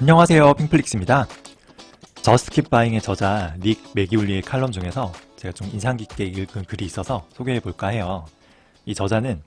안녕하세요, 핑플릭스입니다. 저스트 킵 바잉의 저자 닉 매기울리의 칼럼 중에서 제가 좀 인상 깊게 읽은 글이 있어서 소개해 볼까 해요. 이 저자는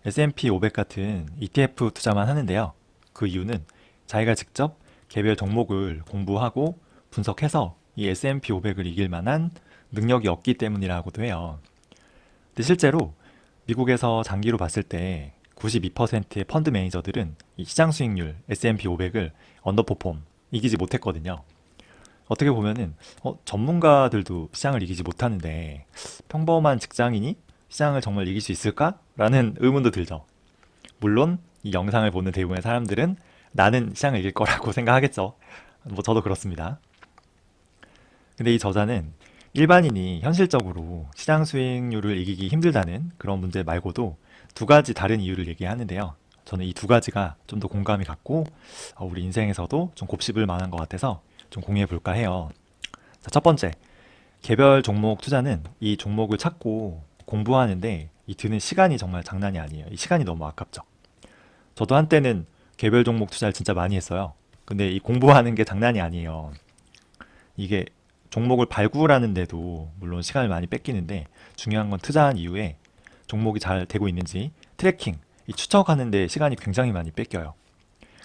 S&P 500 같은 ETF 투자만 하는데요. 그 이유는 자기가 직접 개별 종목을 공부하고 분석해서 이 S&P 500을 이길 만한 능력이 없기 때문이라고도 해요. 근데 실제로 미국에서 장기로 봤을 때 92%의 펀드 매니저들은 이 시장 수익률 S&P 500을 언더퍼폼 이기지 못했거든요. 어떻게 보면은 전문가들도 시장을 이기지 못하는데 평범한 직장인이 시장을 정말 이길 수 있을까? 라는 의문도 들죠. 물론 이 영상을 보는 대부분의 사람들은 나는 시장을 이길 거라고 생각하겠죠. 뭐 저도 그렇습니다. 근데 이 저자는 일반인이 현실적으로 시장 수익률을 이기기 힘들다는 그런 문제 말고도 두 가지 다른 이유를 얘기하는데요. 저는 이 두 가지가 좀 더 공감이 갔고 우리 인생에서도 좀 곱씹을 만한 것 같아서 좀 공유해 볼까 해요. 자, 첫 번째, 개별 종목 투자는 이 종목을 찾고 공부하는데 이 드는 시간이 정말 장난이 아니에요. 이 시간이 너무 아깝죠. 저도 한때는 개별 종목 투자를 진짜 많이 했어요. 근데 이 공부하는 게 장난이 아니에요. 이게 종목을 발굴하는데도 물론 시간을 많이 뺏기는데 중요한 건 투자한 이후에 종목이 잘 되고 있는지 트래킹, 이 추적하는데 시간이 굉장히 많이 뺏겨요.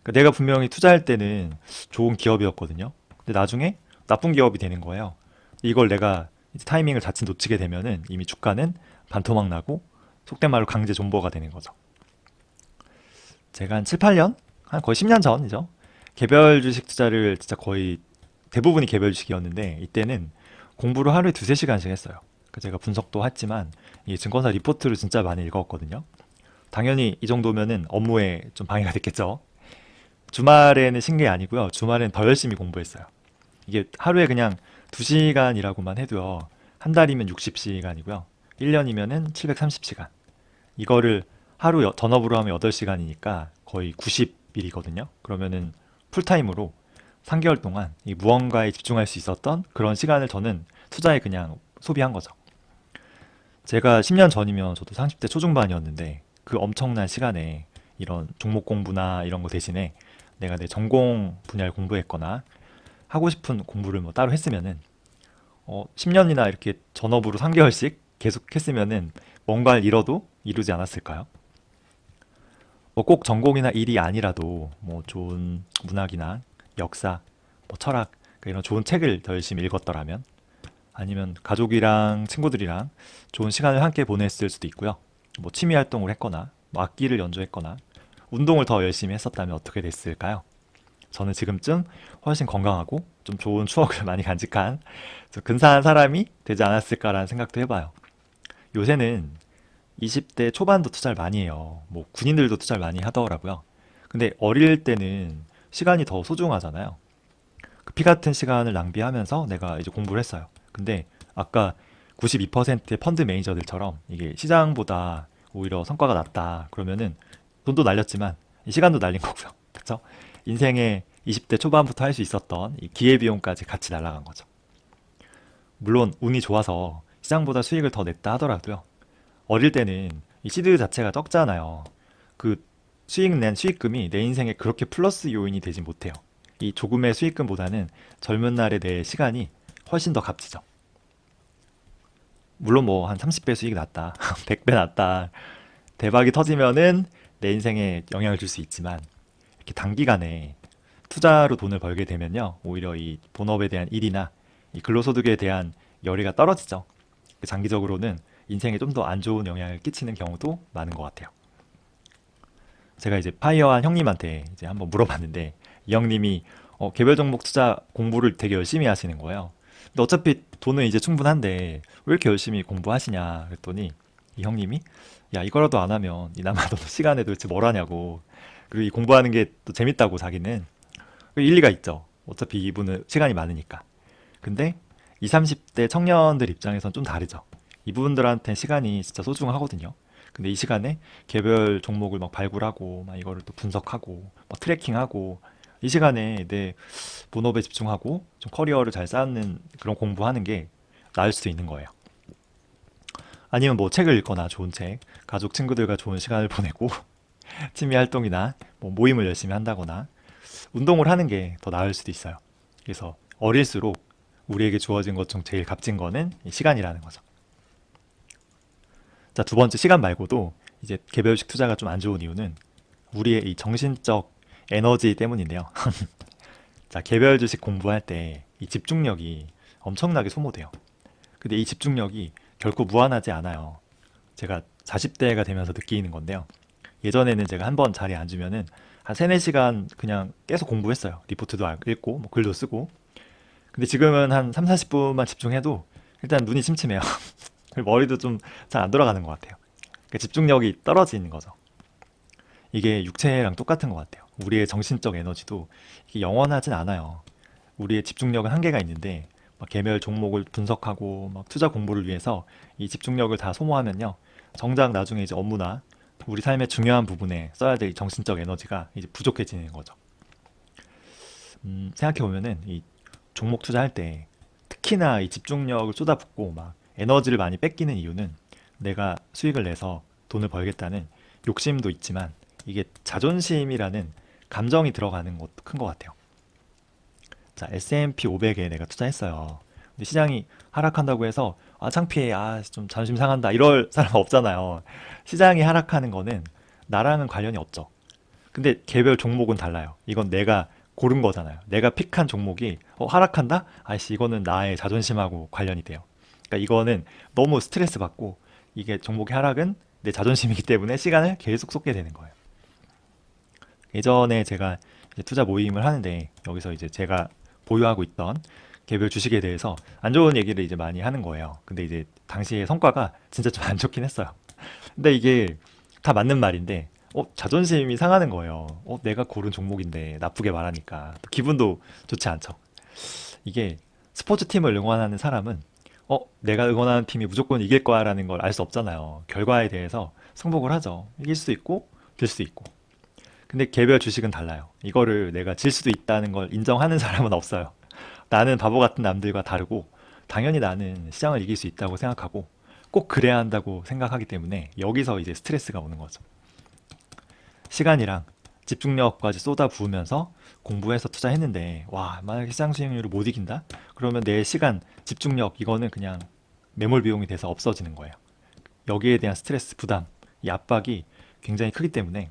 그러니까 내가 분명히 투자할 때는 좋은 기업이었거든요. 근데 나중에 나쁜 기업이 되는 거예요. 이걸 내가 이제 타이밍을 자칫 놓치게 되면은 이미 주가는 반토막 나고 속된 말로 강제 존버가 되는 거죠. 제가 한 7, 8년? 한 거의 10년 전이죠. 개별 주식 투자를 진짜 거의 대부분이 개별 주식이었는데 이때는 공부를 하루에 두세 시간씩 했어요. 제가 분석도 했지만 이 증권사 리포트를 진짜 많이 읽었거든요. 당연히 이 정도면은 업무에 좀 방해가 됐겠죠. 주말에는 쉰 게 아니고요. 주말엔 더 열심히 공부했어요. 이게 하루에 그냥 2시간이라고만 해도요. 한 달이면 60시간이고요. 1년이면은 730시간. 이거를 하루 전업으로 하면 8시간이니까 거의 90일이거든요. 그러면은 풀타임으로 3개월 동안 이 무언가에 집중할 수 있었던 그런 시간을 저는 투자에 그냥 소비한 거죠. 제가 10년 전이면 저도 30대 초중반이었는데 그 엄청난 시간에 이런 종목 공부나 이런 거 대신에 내가 내 전공 분야를 공부했거나 하고 싶은 공부를 뭐 따로 했으면은 10년이나 이렇게 전업으로 3개월씩 계속 했으면은 뭔가를 잃어도 이루지 않았을까요? 뭐 꼭 전공이나 일이 아니라도 뭐 좋은 문학이나 역사, 뭐 철학 이런 좋은 책을 더 열심히 읽었더라면 아니면 가족이랑 친구들이랑 좋은 시간을 함께 보냈을 수도 있고요. 뭐 취미 활동을 했거나 뭐 악기를 연주했거나 운동을 더 열심히 했었다면 어떻게 됐을까요? 저는 지금쯤 훨씬 건강하고 좀 좋은 추억을 많이 간직한 좀 근사한 사람이 되지 않았을까라는 생각도 해봐요. 요새는 20대 초반도 투자를 많이 해요. 뭐 군인들도 투자를 많이 하더라고요. 근데 어릴 때는 시간이 더 소중하잖아요. 그 피 같은 시간을 낭비하면서 내가 이제 공부를 했어요. 근데 아까 92%의 펀드 매니저들처럼 이게 시장보다 오히려 성과가 낮다. 그러면은 돈도 날렸지만 이 시간도 날린 거고요. 그렇죠? 인생의 20대 초반부터 할 수 있었던 이 기회비용까지 같이 날아간 거죠. 물론 운이 좋아서 시장보다 수익을 더 냈다 하더라도요. 어릴 때는 이 시드 자체가 적잖아요. 그 수익 낸 수익금이 내 인생에 그렇게 플러스 요인이 되지 못해요. 이 조금의 수익금보다는 젊은 날의 내 시간이 훨씬 더 값지죠. 물론 뭐 한 30배 수익 났다, 100배 났다, 대박이 터지면은 내 인생에 영향을 줄 수 있지만 이렇게 단기간에 투자로 돈을 벌게 되면요. 오히려 이 본업에 대한 일이나 이 근로소득에 대한 열의가 떨어지죠. 장기적으로는 인생에 좀 더 안 좋은 영향을 끼치는 경우도 많은 것 같아요. 제가 이제 파이어한 형님한테 이제 한번 물어봤는데 이 형님이 개별 종목 투자 공부를 되게 열심히 하시는 거예요. 근데 어차피 돈은 이제 충분한데 왜 이렇게 열심히 공부하시냐 그랬더니 이 형님이 야 이거라도 안 하면 이 남아도는 시간에 도대체 뭘 하냐고 그리고 이 공부하는 게 또 재밌다고 자기는 일리가 있죠. 어차피 이분은 시간이 많으니까. 근데 20, 30대 청년들 입장에선 좀 다르죠. 이분들한테 시간이 진짜 소중하거든요. 근데 이 시간에 개별 종목을 막 발굴하고 막 이거를 또 분석하고 막 트래킹하고 이 시간에 내 본업에 집중하고 좀 커리어를 잘 쌓는 그런 공부하는 게 나을 수도 있는 거예요. 아니면 뭐 책을 읽거나 좋은 책, 가족 친구들과 좋은 시간을 보내고 취미 활동이나 뭐 모임을 열심히 한다거나 운동을 하는 게 더 나을 수도 있어요. 그래서 어릴수록 우리에게 주어진 것 중 제일 값진 거는 이 시간이라는 거죠. 자, 두 번째, 시간 말고도 이제 개별식 투자가 좀 안 좋은 이유는 우리의 이 정신적 에너지 때문인데요. 자, 개별 주식 공부할 때 이 집중력이 엄청나게 소모돼요. 근데 이 집중력이 결코 무한하지 않아요. 제가 40대가 되면서 느끼는 건데요. 예전에는 제가 한번 자리에 앉으면은 한 3, 4시간 그냥 계속 공부했어요. 리포트도 읽고, 뭐 글도 쓰고. 근데 지금은 한 3, 40분만 집중해도 일단 눈이 침침해요. 머리도 좀 잘 안 돌아가는 것 같아요. 그러니까 집중력이 떨어지는 거죠. 이게 육체랑 똑같은 것 같아요. 우리의 정신적 에너지도 이게 영원하진 않아요. 우리의 집중력은 한계가 있는데 막 개별 종목을 분석하고 막 투자 공부를 위해서 이 집중력을 다 소모하면요. 정작 나중에 이제 업무나 우리 삶의 중요한 부분에 써야 될 정신적 에너지가 이제 부족해지는 거죠. 생각해보면은 이 종목 투자할 때 특히나 이 집중력을 쏟아붓고 막 에너지를 많이 뺏기는 이유는 내가 수익을 내서 돈을 벌겠다는 욕심도 있지만 이게 자존심이라는 감정이 들어가는 것도 큰 것 같아요. 자, S&P 500에 내가 투자했어요. 근데 시장이 하락한다고 해서 아, 창피해, 아, 좀 자존심 상한다 이럴 사람 없잖아요. 시장이 하락하는 거는 나랑은 관련이 없죠. 근데 개별 종목은 달라요. 이건 내가 고른 거잖아요. 내가 픽한 종목이 하락한다? 아이씨, 이거는 나의 자존심하고 관련이 돼요. 그러니까 이거는 너무 스트레스 받고 이게 종목의 하락은 내 자존심이기 때문에 시간을 계속 쏟게 되는 거예요. 예전에 제가 이제 투자 모임을 하는데 여기서 이제 제가 보유하고 있던 개별 주식에 대해서 안 좋은 얘기를 이제 많이 하는 거예요. 근데 이제 당시의 성과가 진짜 좀 안 좋긴 했어요. 근데 이게 다 맞는 말인데 자존심이 상하는 거예요. 내가 고른 종목인데 나쁘게 말하니까 또 기분도 좋지 않죠. 이게 스포츠팀을 응원하는 사람은 내가 응원하는 팀이 무조건 이길 거야라는 걸 알 수 없잖아요. 결과에 대해서 승복을 하죠. 이길 수도 있고 질 수도 있고. 근데 개별 주식은 달라요. 이거를 내가 질 수도 있다는 걸 인정하는 사람은 없어요. 나는 바보 같은 남들과 다르고 당연히 나는 시장을 이길 수 있다고 생각하고 꼭 그래야 한다고 생각하기 때문에 여기서 이제 스트레스가 오는 거죠. 시간이랑 집중력까지 쏟아부으면서 공부해서 투자했는데 와, 만약에 시장 수익률을 못 이긴다? 그러면 내 시간, 집중력 이거는 그냥 매몰 비용이 돼서 없어지는 거예요. 여기에 대한 스트레스, 부담, 이 압박이 굉장히 크기 때문에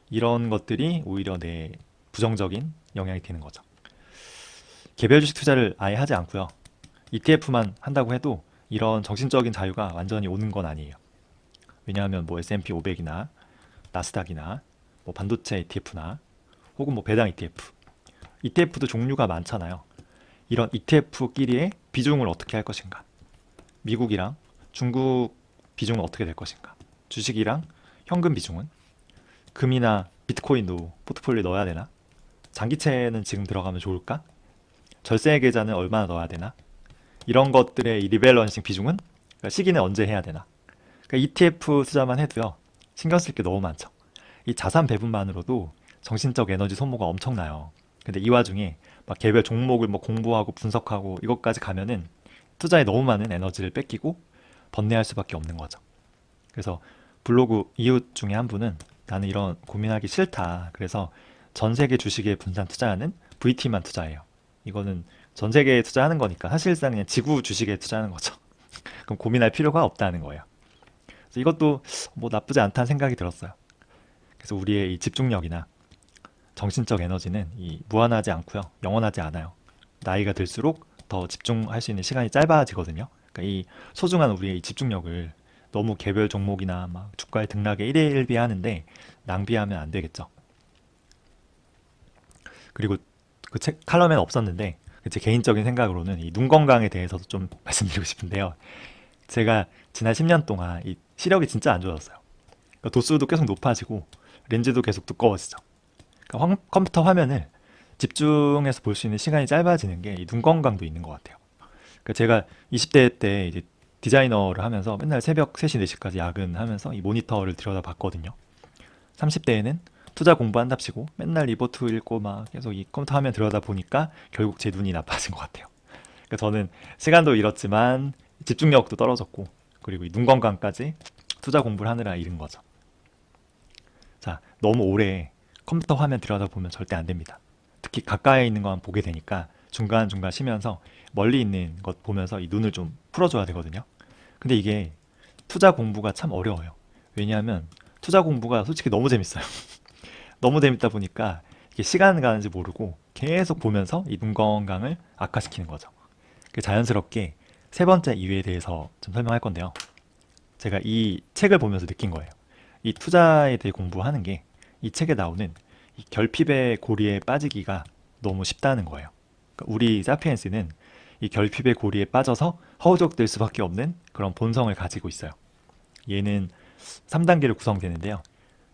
이런 것들이 오히려 내 부정적인 영향이 되는 거죠. 개별 주식 투자를 아예 하지 않고요. ETF만 한다고 해도 이런 정신적인 자유가 완전히 오는 건 아니에요. 왜냐하면 뭐 S&P 500이나 나스닥이나 뭐 반도체 ETF나 혹은 뭐 배당 ETF, ETF도 종류가 많잖아요. 이런 ETF끼리의 비중을 어떻게 할 것인가? 미국이랑 중국 비중은 어떻게 될 것인가? 주식이랑 현금 비중은? 금이나 비트코인도 포트폴리오에 넣어야 되나? 장기채는 지금 들어가면 좋을까? 절세 계좌는 얼마나 넣어야 되나? 이런 것들의 이 리밸런싱 비중은? 그러니까 시기는 언제 해야 되나? 그러니까 ETF 투자만 해도요. 신경 쓸 게 너무 많죠. 이 자산 배분만으로도 정신적 에너지 소모가 엄청나요. 근데 이 와중에 막 개별 종목을 뭐 공부하고 분석하고 이것까지 가면은 투자에 너무 많은 에너지를 뺏기고 번뇌할 수밖에 없는 거죠. 그래서 블로그 이웃 중에 한 분은 나는 이런 고민하기 싫다. 그래서 전 세계 주식에 분산 투자하는 VT만 투자해요. 이거는 전 세계에 투자하는 거니까 사실상 그냥 지구 주식에 투자하는 거죠. 그럼 고민할 필요가 없다는 거예요. 그래서 이것도 뭐 나쁘지 않다는 생각이 들었어요. 그래서 우리의 이 집중력이나 정신적 에너지는 이 무한하지 않고요. 영원하지 않아요. 나이가 들수록 더 집중할 수 있는 시간이 짧아지거든요. 그러니까 이 소중한 우리의 이 집중력을 너무 개별 종목이나 막 주가의 등락에 일희일비하는데 낭비하면 안 되겠죠. 그리고 그 책 칼럼에는 없었는데 제 개인적인 생각으로는 이 눈 건강에 대해서도 좀 말씀드리고 싶은데요. 제가 지난 10년 동안 이 시력이 진짜 안 좋아졌어요. 그러니까 도수도 계속 높아지고 렌즈도 계속 두꺼워지죠. 그러니까 컴퓨터 화면을 집중해서 볼 수 있는 시간이 짧아지는 게 이 눈 건강도 있는 것 같아요. 그러니까 제가 20대 때 이제 디자이너를 하면서 맨날 새벽 3시, 4시까지 야근하면서 이 모니터를 들여다봤거든요. 30대에는 투자 공부한답시고 맨날 리포트 읽고 막 계속 이 컴퓨터 화면 들여다보니까 결국 제 눈이 나빠진 것 같아요. 그러니까 저는 시간도 잃었지만 집중력도 떨어졌고 그리고 이 눈 건강까지 투자 공부를 하느라 잃은 거죠. 자, 너무 오래 컴퓨터 화면 들여다보면 절대 안 됩니다. 특히 가까이 있는 것만 보게 되니까 중간중간 쉬면서 멀리 있는 것 보면서 이 눈을 좀 풀어줘야 되거든요. 근데 이게 투자 공부가 참 어려워요. 왜냐하면 투자 공부가 솔직히 너무 재밌어요. 너무 재밌다 보니까 이게 시간 가는지 모르고 계속 보면서 이 눈 건강을 악화시키는 거죠. 자연스럽게 세 번째 이유에 대해서 좀 설명할 건데요. 제가 이 책을 보면서 느낀 거예요. 이 투자에 대해 공부하는 게 이 책에 나오는 이 결핍의 고리에 빠지기가 너무 쉽다는 거예요. 그러니까 우리 사피엔스는 이 결핍의 고리에 빠져서 허우적될 수밖에 없는 그런 본성을 가지고 있어요. 얘는 3단계로 구성되는데요.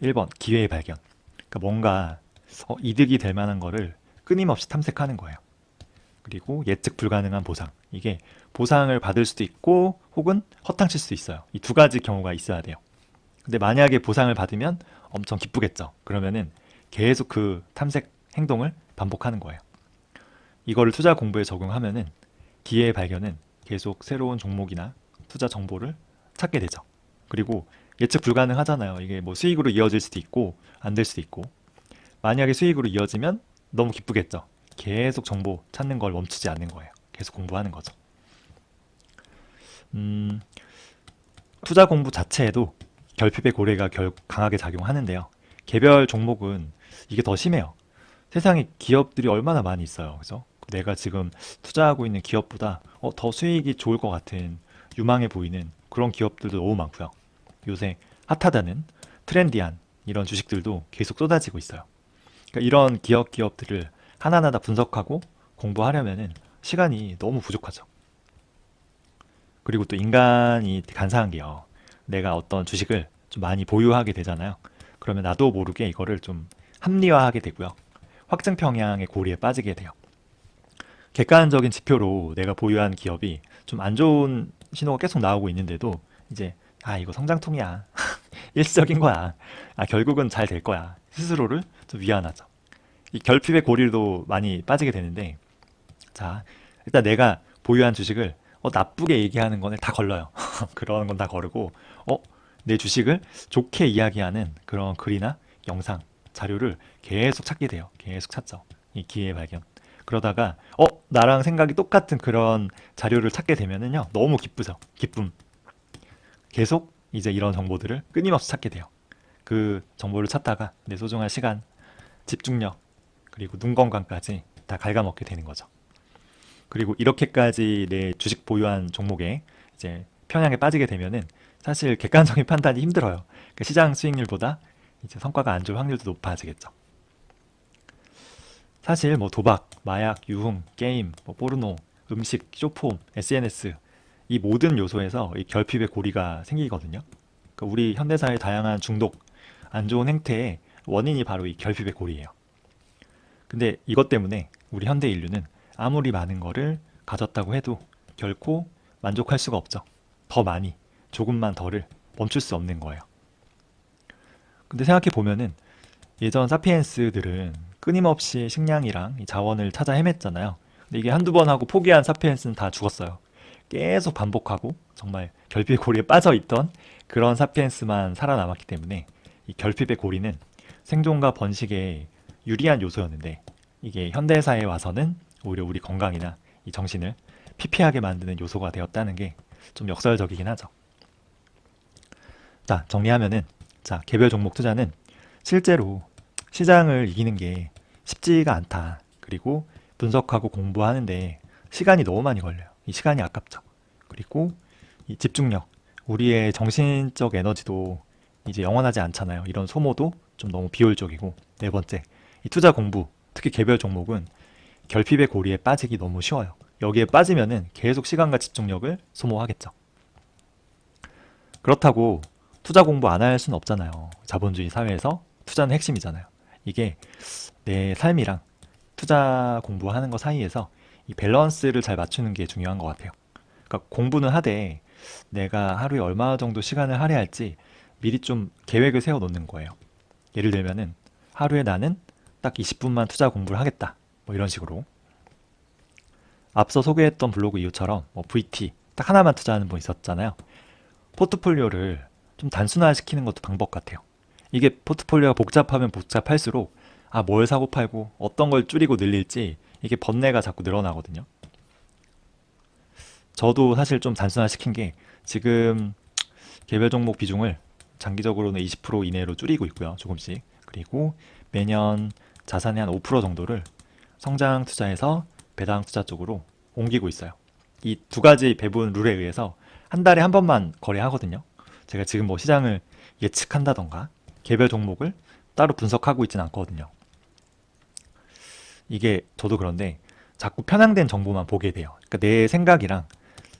1번 기회의 발견. 그러니까 뭔가 이득이 될 만한 거를 끊임없이 탐색하는 거예요. 그리고 예측 불가능한 보상. 이게 보상을 받을 수도 있고 혹은 허탕칠 수도 있어요. 이 두 가지 경우가 있어야 돼요. 근데 만약에 보상을 받으면 엄청 기쁘겠죠. 그러면은 계속 그 탐색 행동을 반복하는 거예요. 이거를 투자 공부에 적용하면은 기회의 발견은 계속 새로운 종목이나 투자 정보를 찾게 되죠. 그리고 예측 불가능하잖아요. 이게 뭐 수익으로 이어질 수도 있고 안 될 수도 있고. 만약에 수익으로 이어지면 너무 기쁘겠죠. 계속 정보 찾는 걸 멈추지 않는 거예요. 계속 공부하는 거죠. 투자 공부 자체에도 결핍의 고리가 강하게 작용하는데요. 개별 종목은 이게 더 심해요. 세상에 기업들이 얼마나 많이 있어요. 그죠? 내가 지금 투자하고 있는 기업보다 더 수익이 좋을 것 같은 유망해 보이는 그런 기업들도 너무 많고요. 요새 핫하다는 트렌디한 이런 주식들도 계속 쏟아지고 있어요. 그러니까 이런 기업들을 하나하나 다 분석하고 공부하려면은 시간이 너무 부족하죠. 그리고 또 인간이 간사한 게요. 내가 어떤 주식을 좀 많이 보유하게 되잖아요. 그러면 나도 모르게 이거를 좀 합리화하게 되고요. 확증 평양의 고리에 빠지게 돼요. 객관적인 지표로 내가 보유한 기업이 좀 안 좋은 신호가 계속 나오고 있는데도 이제 이거 성장통이야. 일시적인 거야. 결국은 잘 될 거야. 스스로를 좀 위안하죠. 이 결핍의 고리도 많이 빠지게 되는데 자, 일단 내가 보유한 주식을 나쁘게 얘기하는 거는 다 걸러요. 그런 건 다 거르고 내 주식을 좋게 이야기하는 그런 글이나 영상, 자료를 계속 찾게 돼요. 계속 찾죠. 이 기회 발견. 그러다가 나랑 생각이 똑같은 그런 자료를 찾게 되면은요. 너무 기쁘죠. 기쁨. 계속 이제 이런 정보들을 끊임없이 찾게 돼요. 그 정보를 찾다가 내 소중한 시간, 집중력, 그리고 눈 건강까지 다 갉아먹게 되는 거죠. 그리고 이렇게까지 내 주식 보유한 종목에 이제 편향에 빠지게 되면은 사실 객관적인 판단이 힘들어요. 그러니까 시장 수익률보다 이제 성과가 안 좋을 확률도 높아지겠죠. 사실 뭐 도박, 마약, 유흥, 게임, 뭐 포르노, 음식, 쇼폼, SNS 이 모든 요소에서 이 결핍의 고리가 생기거든요. 그러니까 우리 현대사의 다양한 중독, 안 좋은 행태의 원인이 바로 이 결핍의 고리예요. 근데 이것 때문에 우리 현대 인류는 아무리 많은 거를 가졌다고 해도 결코 만족할 수가 없죠. 더 많이, 조금만 더를 멈출 수 없는 거예요. 근데 생각해 보면은 예전 사피엔스들은 끊임없이 식량이랑 이 자원을 찾아 헤맸잖아요. 근데 이게 한두 번 하고 포기한 사피엔스는 다 죽었어요. 계속 반복하고 정말 결핍의 고리에 빠져 있던 그런 사피엔스만 살아남았기 때문에 이 결핍의 고리는 생존과 번식에 유리한 요소였는데 이게 현대사에 와서는 오히려 우리 건강이나 이 정신을 피폐하게 만드는 요소가 되었다는 게 좀 역설적이긴 하죠. 자, 정리하면은 개별 종목 투자는 실제로 시장을 이기는 게 쉽지가 않다. 그리고 분석하고 공부하는데 시간이 너무 많이 걸려요. 이 시간이 아깝죠. 그리고 이 집중력, 우리의 정신적 에너지도 이제 영원하지 않잖아요. 이런 소모도 좀 너무 비효율적이고. 네 번째, 이 투자 공부, 특히 개별 종목은 결핍의 고리에 빠지기 너무 쉬워요. 여기에 빠지면은 계속 시간과 집중력을 소모하겠죠. 그렇다고 투자 공부 안 할 수는 없잖아요. 자본주의 사회에서 투자는 핵심이잖아요. 이게 내 삶이랑 투자 공부하는 거 사이에서 이 밸런스를 잘 맞추는 게 중요한 것 같아요. 그러니까 공부는 하되 내가 하루에 얼마 정도 시간을 할애할지 미리 좀 계획을 세워 놓는 거예요. 예를 들면은 하루에 나는 딱 20분만 투자 공부를 하겠다. 뭐 이런 식으로. 앞서 소개했던 블로그 이유처럼 뭐 VT 딱 하나만 투자하는 분 있었잖아요. 포트폴리오를 좀 단순화시키는 것도 방법 같아요. 이게 포트폴리오가 복잡하면 복잡할수록 뭘 사고 팔고 어떤 걸 줄이고 늘릴지 이게 번뇌가 자꾸 늘어나거든요. 저도 사실 좀 단순화시킨 게 지금 개별 종목 비중을 장기적으로는 20% 이내로 줄이고 있고요. 조금씩. 그리고 매년 자산의 한 5% 정도를 성장 투자에서 배당 투자 쪽으로 옮기고 있어요. 이 두 가지 배분 룰에 의해서 한 달에 한 번만 거래하거든요. 제가 지금 뭐 시장을 예측한다던가 개별 종목을 따로 분석하고 있진 않거든요. 이게 저도 그런데 자꾸 편향된 정보만 보게 돼요. 그러니까 내 생각이랑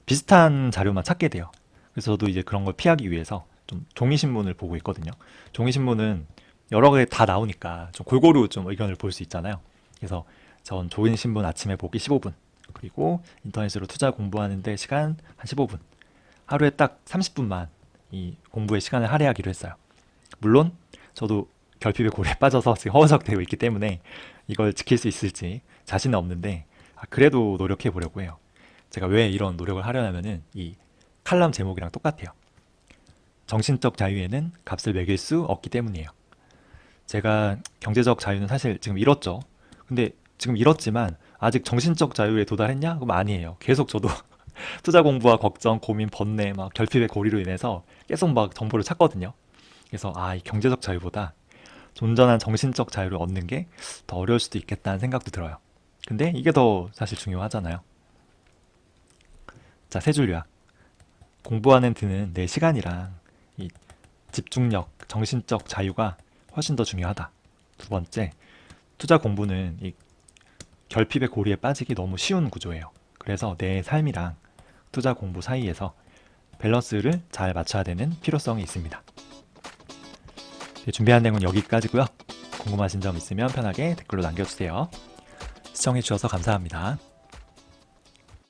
비슷한 자료만 찾게 돼요. 그래서 저도 이제 그런 걸 피하기 위해서 좀 종이신문을 보고 있거든요. 종이신문은 여러 개 다 나오니까 좀 골고루 좀 의견을 볼 수 있잖아요. 그래서 전 종이신문 아침에 보기 15분, 그리고 인터넷으로 투자 공부하는데 시간 한 15분, 하루에 딱 30분만 이 공부에 시간을 할애하기로 했어요. 물론 저도 결핍의 고리에 빠져서 지금 허우적대고 있기 때문에 이걸 지킬 수 있을지 자신은 없는데 그래도 노력해 보려고 해요. 제가 왜 이런 노력을 하려냐면은 이 칼럼 제목이랑 똑같아요. 정신적 자유에는 값을 매길 수 없기 때문이에요. 제가 경제적 자유는 사실 지금 잃었죠. 근데 지금 잃었지만 아직 정신적 자유에 도달했냐? 그럼 아니에요. 계속 저도 투자 공부와 걱정, 고민, 번뇌, 막 결핍의 고리로 인해서 계속 막 정보를 찾거든요. 그래서 이 경제적 자유보다 온전한 정신적 자유를 얻는 게 더 어려울 수도 있겠다는 생각도 들어요. 근데 이게 더 사실 중요하잖아요. 자, 세 줄 요약. 공부하는 드는 내 시간이랑 이 집중력, 정신적 자유가 훨씬 더 중요하다. 두 번째, 투자 공부는 이 결핍의 고리에 빠지기 너무 쉬운 구조예요. 그래서 내 삶이랑 투자 공부 사이에서 밸런스를 잘 맞춰야 되는 필요성이 있습니다. 준비한 내용은 여기까지고요. 궁금하신 점 있으면 편하게 댓글로 남겨주세요. 시청해주셔서 감사합니다.